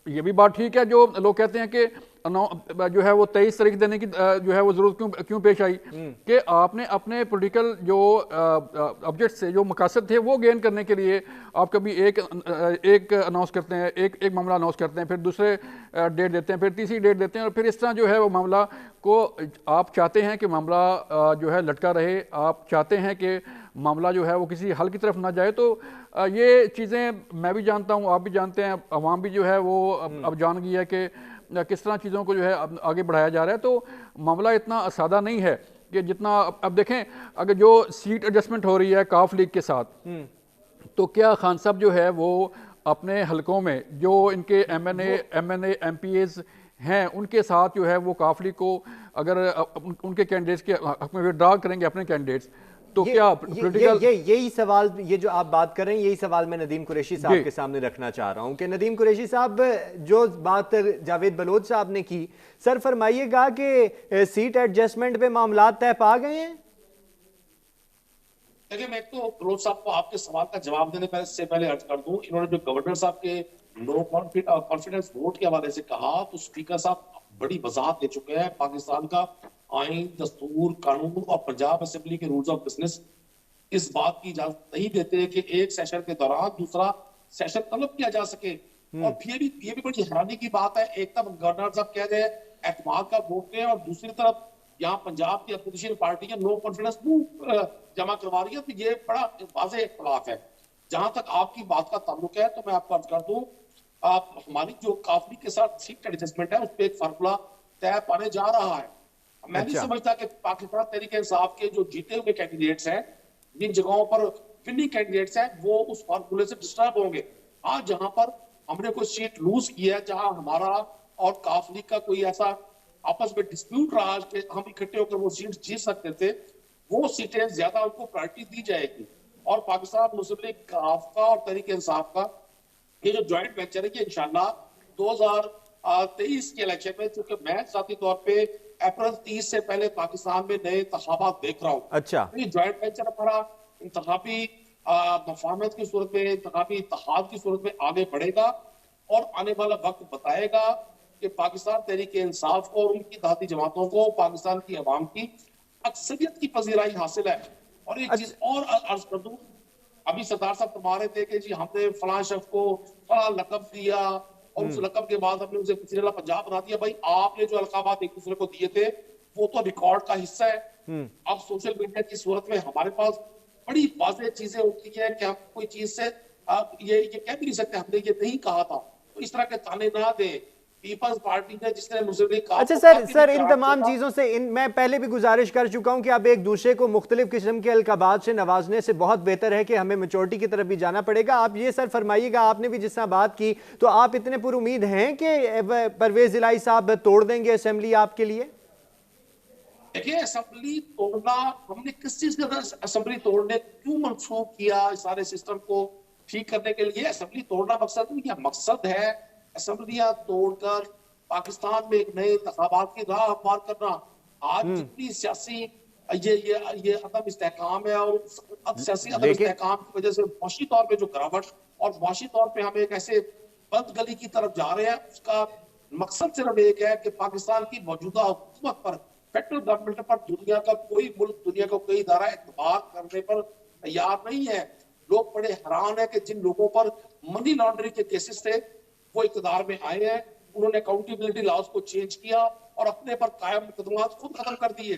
ये भी बात ठीक है जो लोग कहते हैं कि जो है वो 23 तारीख देने की जो है वो जरूरत क्यों पेश आई, कि आपने अपने पॉलिटिकल जो ऑब्जेक्ट से जो मकासद थे वो गेन करने के लिए आप कभी एक अनाउंस करते हैं, एक मामला अनाउंस करते हैं, फिर दूसरे डेट देते हैं, फिर तीसरी डेट देते हैं, और फिर इस तरह जो है वो मामला को आप चाहते हैं कि मामला जो है लटका रहे, आप चाहते हैं कि मामला जो है वो किसी हल की तरफ ना जाए। तो ये चीज़ें मैं भी जानता हूँ, आप भी जानते हैं, अवाम भी जो है वो अब जान गई है कि किस तरह चीज़ों को जो है आगे बढ़ाया जा रहा है। तो मामला इतना सादा नहीं है कि जितना अब देखें, अगर जो सीट एडजस्टमेंट हो रही है काफ लीग के साथ, तो क्या खान साहब जो है वो अपने हलकों में जो इनके MNA MPAs हैं उनके साथ जो है वो काफ लीग को अगर उनके कैंडिडेट्स के हक में विड्रॉ करेंगे अपने कैंडिडेट्स, तो क्या पॉलिटिकल यही सवाल, ये जो आप बात कर रहे हैं, यही सवाल मैं नदीम कुरैशी साहब के सामने रखना चाह रहा हूं कि नदीम कुरैशी साहब, जो बात जावेद बलोच साहब ने की, सर फरमाइएगा कि सीट एडजस्टमेंट पे मामला तय पा गए हैं? देखिए, मैं तो बलोच साहब को आपके सवाल का जवाब देने से पहले अर्ज कर दूं, इन्होंने जो गवर्नर साहब के नो कॉन्फिडेंस वोट के हवाले से कहा, तो स्पीकर साहब बड़ी वजाहत दे चुके हैं। पाकिस्तान का आइन, दस्तूर, कानून और पंजाब असेंबली के रूल्स ऑफ बिजनेस इस बात की इजाजत नहीं देते कि एक सेशन के दौरान दूसरा सेशन तलब किया जा सके। और फिर ये भी बड़ी हैरानी की बात है, एक तरफ गवर्नर साहब कह रहे हैं एतमाद का वोट दें, और दूसरी तरफ यहाँ पंजाब की अपोजिशन पार्टी है नो कॉन्फिडेंस जमा करवा रही है, तो ये बड़ा वाज़ेह इख्तिलाफ है। जहां तक आपकी बात का ताल्लुक है तो मैं आपको अर्ज कर दूं, आप हमारी जो काफली के साथ सीट एडजस्टमेंट है उस पर एक फार्मूला तय पाने जा रहा है। मैं नहीं अच्छा। समझता कि पाकिस्तान तहरीक इंसाफ के जो जीते हुए कैंडिडेट्स हैं, जिन जगहों पर विनिंग कैंडिडेट्स हैं, वो उस फार्मूले से डिस्टर्ब होंगे। आज जहां पर हमने कोई सीट लूज किया है, जहां हमारा और काफली का कोई ऐसा आपस में डिस्प्यूट रहा कि हम इकट्ठे होकर वो सीट जीत सकते थे, वो सीटें ज्यादा उनको प्रायोरिटी दी जाएगी। और पाकिस्तान मुस्लिम लीग का और तहरीक इंसाफ का ये जो ज्वाइंट वेंचर है, ये इंशाल्लाह 2023 के इलेक्शन में, चूंकि मैं जाती तौर पे अप्रैल 30 से पहले पाकिस्तान में नए इंतखाबात देख रहा हूँ। अच्छा। ये ज्वाइंट वेंचर हमारा इंतखाबी मफाहमत की सूरत में, इंतखाबी इत्तेहाद की सूरत में आगे बढ़ेगा और आने वाला वक्त बताएगा कि पाकिस्तान तहरीक इंसाफ को और उनकी दाती जमातों को पाकिस्तान की अवाम की अक्सरियत की पजीराई हासिल है। और एक चीज और अर्ज कर दूं, अभी सरदार साहब फरमा रहे थे कि जी हमने फलां शख्स को फलां लकब दिया और उस लकब के बाद हमने उसे वज़ीर आला पंजाब बना दिया। भाई आपने जो अलकाबात एक दूसरे को दिए थे वो तो रिकॉर्ड का हिस्सा है। अब सोशल मीडिया की सूरत में हमारे पास बड़ी वाज़ेह चीजें होती है कि हम कोई चीज से ये कह भी नहीं सकते हमने ये नहीं कहा था। तो इस तरह के ताने ना दें। पीपल्स पार्टी ने जिसने मुस्लिम लीग का, अच्छा सर इन तमाम चीज़ों से मैं पहले भी गुजारिश कर चुका हूं कि अब एक दूसरे को मुख्तलिफ किस्म के अलकाबात से नवाजने से बहुत बेहतर है कि हमें मेजोरिटी की तरफ भी जाना पड़ेगा। आप ये सर फरमाइएगा, आपने भी जिस तरह बात की, तो आप इतने पुर उम्मीद हैं कि परवेज इलाही साहब तोड़ देंगे असेंबली आपके लिए? देखिए, असेंबली तोड़ना, हमने किस चीज के अंदर असेंबली तोड़ने क्यों मंसूब किया? सारे सिस्टम को ठीक करने के लिए असेंबली तोड़ना मकसद नहीं है। मकसद है असेंबलियां तोड़कर पाकिस्तान में एक नए इंतखाबात की राह हमवार करना। आज जितनी सियासी ये अदम इस्तेहकाम है और सियासी अदम इस्तेहकाम की वजह से मुआशी तौर पे जो गिरावट और मुआशी तौर पे हम एक ऐसे बंद गली की तरफ जा रहे हैं, उसका मकसद सिर्फ एक है कि पाकिस्तान की मौजूदा हुकूमत पर, फेडरल गवर्नमेंट पर दुनिया का कोई मुल्क, दुनिया का कोई इदारा एतबार करने पर तैयार नहीं है। लोग बड़े हैरान है कि जिन लोगों पर मनी लॉन्ड्रिंग के केसेस थे वो इक़्तिदार में आए हैं, उन्होंने अकाउंटेबिलिटी लॉज को चेंज किया और अपने पर कायम मुकदमात खुद खत्म कर दिए।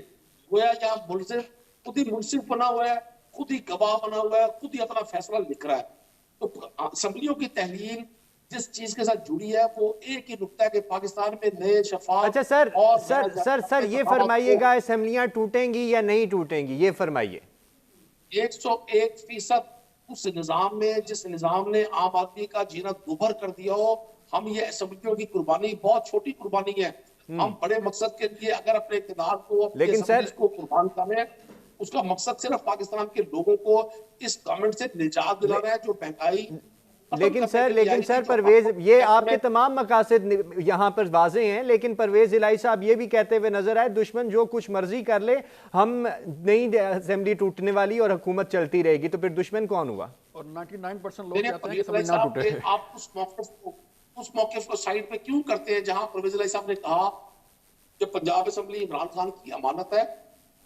गोया यहाँ मुल्ज़िम खुद ही मुंसिफ बना हुआ है, खुद ही गवाह बना हुआ है, खुद ही अपना फैसला लिख रहा है। तो असेंबलियों की तहलील जिस चीज के साथ जुड़ी है वो एक ही नुक्ता है कि पाकिस्तान में नए शफाफ। अच्छा सर ये फरमाइएगा, असेंबलियां टूटेंगी या नहीं टूटेंगी, ये फरमाइए। 101% उस निजाम में, जिस निजाम ने आम आदमी का जीना दुभर कर दिया हो, हम ये असेंबलियों की कुर्बानी बहुत छोटी कुर्बानी है। हम बड़े मकसद के लिए अगर अपने इक़्तिदार को, लेकिन सर को कुर्बान करें, उसका मकसद सिर्फ पाकिस्तान के लोगों को इस गवर्नमेंट से निजात दिलाना है जो महंगाई। लेकिन सर परवेज, ये आपके तमाम मकासद यहाँ पर वाज़े हैं, लेकिन परवेज इलाही साहब ये भी कहते हुए नजर आए दुश्मन जो कुछ मर्जी कर ले, हम नहीं असेंबली टूटने वाली और हुकूमत चलती रहेगी। तो फिर दुश्मन कौन हुआ? और 99% लोग कहते हैं कि असेंबली ना टूटे। आप उस मौक़िफ़ को साइड पे क्यों करते हैं जहां परवेज इलाही साहब ने कहा कि पंजाब असेंबली इमरान खान की अमानत है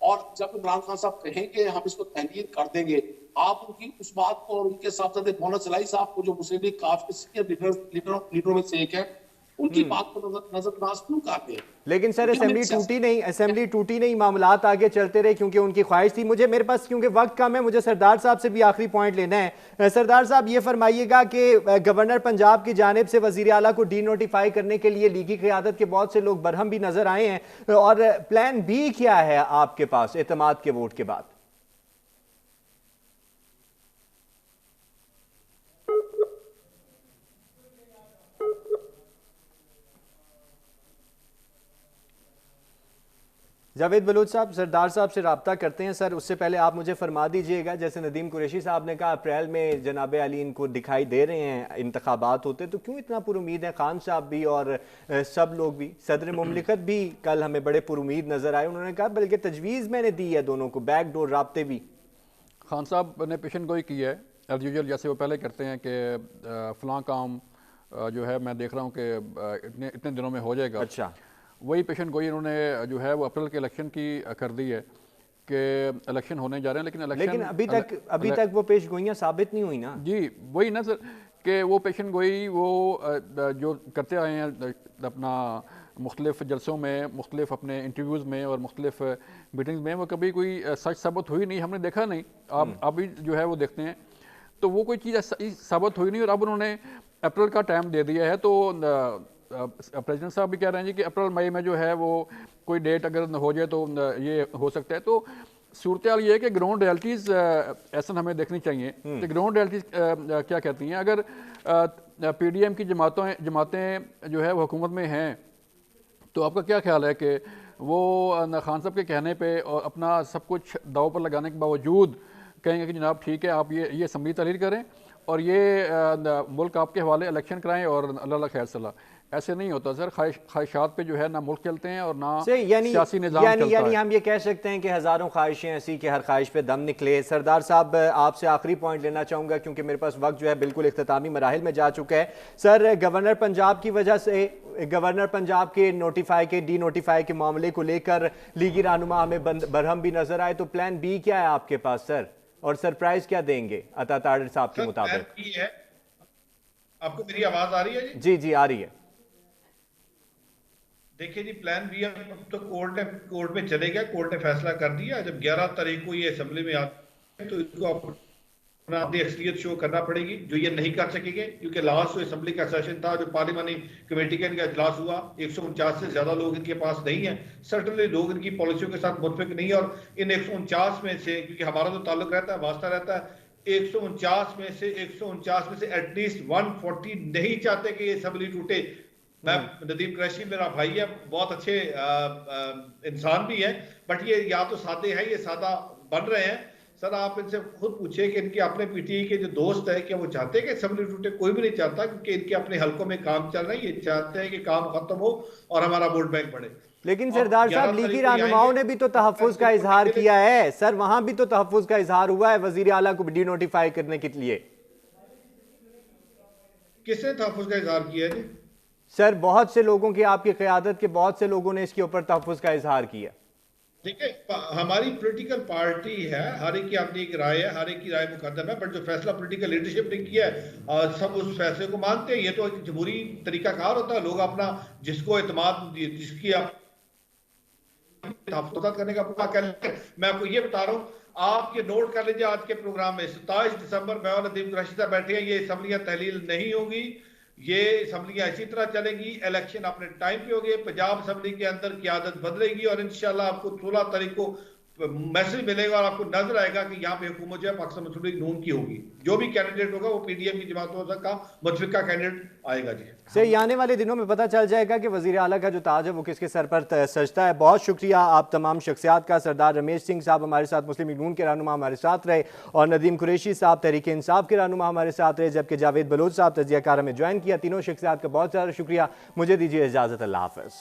और जब इमरान खान साहब कहेंगे हम इसको तहलील कर देंगे, आप उनकी उस बात को और उनके साथ साथ मोहम्मद सलाई साहब को जो मुस्लिम लीग काफ के सीनियर लीडरों में से एक है, उनकी बात को नजरअंदाज क्यों करते हैं? लेकिन सर असेंबली टूटी नहीं, मामलात आगे चलते रहे क्योंकि उनकी ख्वाहिश थी। मेरे पास क्योंकि वक्त कम है, मुझे सरदार साहब से भी आखिरी पॉइंट लेना है। सरदार साहब ये फरमाइएगा कि गवर्नर पंजाब की जानिब से वजीर आला को डी नोटिफाई करने के लिए लीगी क़यादत के बहुत से लोग बरहम भी नजर आए हैं, और प्लान बी क्या है आपके पास एतमाद के वोट के बाद? जावेद बलोच साहब, सरदार साहब से रब्ता करते हैं। सर उससे पहले आप मुझे फरमा दीजिएगा, जैसे नदीम कुरैशी साहब ने कहा अप्रैल में जनाब अली इनको दिखाई दे रहे हैं इंतखाबात होते, तो क्यों इतना पुरुमीद है? खान साहब भी और सब लोग भी, सदर मुमलिकत भी कल हमें बड़े पुरुमीद नजर आए। उन्होंने कहा बल्कि तजवीज़ मैंने दी है दोनों को, बैक डोर राब्ते भी। खान साहब ने पेशन गोई की है एज यूजुअल, जैसे वो पहले करते हैं कि फ़लाँ काम जो है मैं देख रहा हूँ कि इतने दिनों में हो जाएगा। अच्छा, वही पेशन गोई इन्होंने जो है वो अप्रैल के इलेक्शन की कर दी है कि इलेक्शन होने जा रहे हैं, लेकिन अभी तक वो पेश गोइयाँ साबित नहीं हुई ना। जी वही ना सर, कि वो पेशन गोई वो जो करते आए हैं अपना मुख्तलिफ जलसों में, मुख्तलिफ अपने इंटरव्यूज़ में और मुख्तलिफ मीटिंग्स में, वो कभी कोई सच साबित हुई नहीं, हमने देखा नहीं। आप अभी जो है वो देखते हैं तो वो कोई चीज़ साबित हुई नहीं, और अब उन्होंने अप्रैल का टाइम दे दिया है। तो प्रेसिडेंट साहब भी कह रहे हैं जी कि अप्रैल मई में जो है वो कोई डेट अगर हो जाए तो ये हो सकता है। तो सूरत हाल ये है कि ग्राउंड रियलिटीज़ ऐसा हमें देखनी चाहिए कि ग्राउंड रियलिटीज़ क्या कहती हैं। अगर PDM की जमातें जो है वो हुकूमत में हैं, तो आपका क्या ख्याल है कि वो खान साहब के कहने पे और अपना सब कुछ दाव पर लगाने के बावजूद कहेंगे कि जनाब ठीक है, आप ये असम्बली तहरीर करें और ये मुल्क आपके हवाले इलेक्शन कराएं और अल्लाह खैर सलाह? ऐसे नहीं होता सर। ख्वाहिशात पे जो है ना मुल्क चलते हैं और ना सियासी निज़ाम चलता है। हम ये कह सकते हैं कि हज़ारों ख्वाहिशें ऐसी कि हर ख्वाहिश पे दम निकले। सरदार साहब, आपसे आखिरी पॉइंट लेना चाहूँगा क्योंकि मेरे पास वक्त जो है बिल्कुल इख्तितामी मराहिल में जा चुका है। सर, गवर्नर पंजाब की वजह से, गवर्नर पंजाब के डी नोटिफाई के मामले को लेकर लीगी रहनुमा हमें बरहम भी नजर आए, तो प्लान बी क्या है आपके पास सर, और सरप्राइज क्या देंगे अता तारिर साहब के मुताबिक? आपको मेरी आवाज आ रही है जी? जी जी आ रही है। देखिए जी, प्लान बी अब तो कोर्ट में चले गया, कोर्ट ने फैसला कर दिया। जब 11 तारीख को ये असेंबली में आते हैं तो इसको अपना अपनी असलियत शो करना पड़ेगी, जो ये नहीं कर सकेंगे, क्योंकि लास्ट जो असेंबली का सेशन था, जो पार्लिमानी कमेटी का इनका इजलास हुआ, 149 से ज्यादा लोग इनके पास नहीं है। सर्टनली लोग इनकी पॉलिसियों के साथ मुतफिक नहीं है, और इन 149 में से, क्योंकि हमारा तो ताल्लुक रहता है, वास्ता रहता है, 149 में से एटलीस्ट 140 नहीं चाहते कि ये असेंबली टूटे। मैं नदीम कुरैशी मेरा भाई है, बहुत अच्छे इंसान भी है, बट ये या तो सादे हैं, ये सादा बन रहे हैं। सर, आप इनसे खुद पूछे कि इनके अपने PTI के जो दोस्त है, क्या वो चाहते हैं कि असेंबली टूटे? कोई भी नहीं चाहता, क्योंकि इनके अपने हलकों में काम चल रहा है। ये चाहते हैं कि काम खत्म हो और हमारा वोट बैंक बढ़े। लेकिन सरदार साहब, लीगी रहनुमाओं ने भी तो तहफ्फुज का इजहार किया है सर, वहां भी तो तहफ्फुज का इजहार हुआ है वजीर आला को डी नोटिफाई करने के लिए। किसने तहफ्फुज का इजहार किया है? सर, बहुत से लोगों की, आपकी क़यादत के बहुत से लोगों ने इसके ऊपर तहफ्फुज का इजहार किया। देखिए, हमारी पॉलिटिकल पार्टी है, हर एक की अपनी एक राय है, हर एक की राय मुकद्दम है, बट जो फैसला पॉलिटिकल लीडरशिप ने किया है सब उस फैसले को मानते हैं। ये तो एक जमहूरी तरीकाकार होता है, लोग अपना जिसको एतमाद, जिसकी तहफ्फुज़ात करने का पूरा कर लेते हैं। मैं आपको ये बता रहा हूँ, आप ये नोट कर लीजिए, आज के प्रोग्राम में 27 दिसंबर मैं और नदीम कुरैशी साहब बैठे हैं, ये असेंबलियां तहलील नहीं होगी, ये असेंबलियां इसी तरह चलेंगी, इलेक्शन अपने टाइम पे होंगे, पंजाब असेंबली के अंदर क़यादत बदलेगी और इंशाल्लाह आपको 16 तारीख को मैसेज मिलेगा और आपको नजर आएगा कि यहाँ पे हुकूमत जो है पाकिस्तान मुस्लिम लीग नून की होगी। जो भी कैंडिडेट होगा वो PDM की जमातों का मुतफिका कैंडिडेट आएगा जी। सही, आने वाले दिनों में पता चल जाएगा कि वजीर आला का जो ताज है वो किसके सर पर सजता है। बहुत शुक्रिया आप तमाम शख्सियात का। सरदार रमेश सिंह साहब हमारे साथ मुस्लिम लीग नून के रहनुमा हमारे साथ रहे, और नदीम कुरैशी साहब तहरीक इंसाफ के रहनुमा हमारे साथ रहे, जबकि जावेद बलोच साहब तजिया कार में ज्वाइन किया। तीनों शख्सियात का बहुत सारा शुक्रिया। मुझे दीजिए इजाजत, अल्लाह हाफ़िज़।